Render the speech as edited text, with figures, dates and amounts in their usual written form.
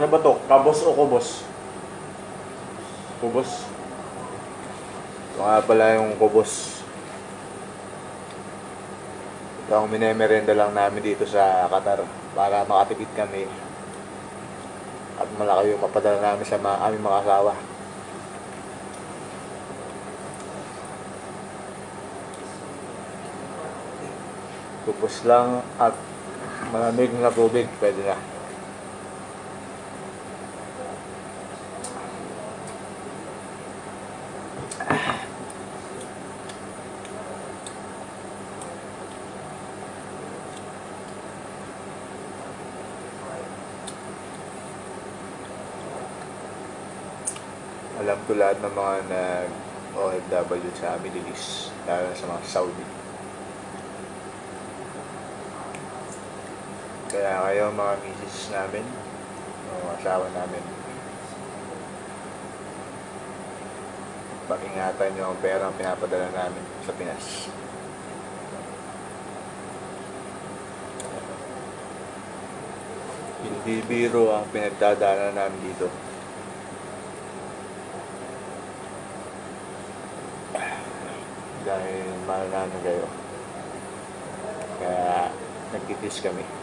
ba to? Kabos o kubos? Kubos. Ito nga pala yung kubos. Ito ang minemerenda lang namin dito sa Qatar para makatipid kami at malaki yung mapadala namin sa aming mga asawa. Kubos lang at malamig na tubig, pwede na. Alam ko lahat ng mga nag-OFW sa Middle East, lalo sa mga Saudi. Kaya kayo mga misis namin, mga asawa namin, pag-ingatan nyo ang perang pinapadala namin sa Pinas. Hindi biro ang pinagdadaanan namin dito. Dahil mahal namin kayo. Kaya nagtitis kami.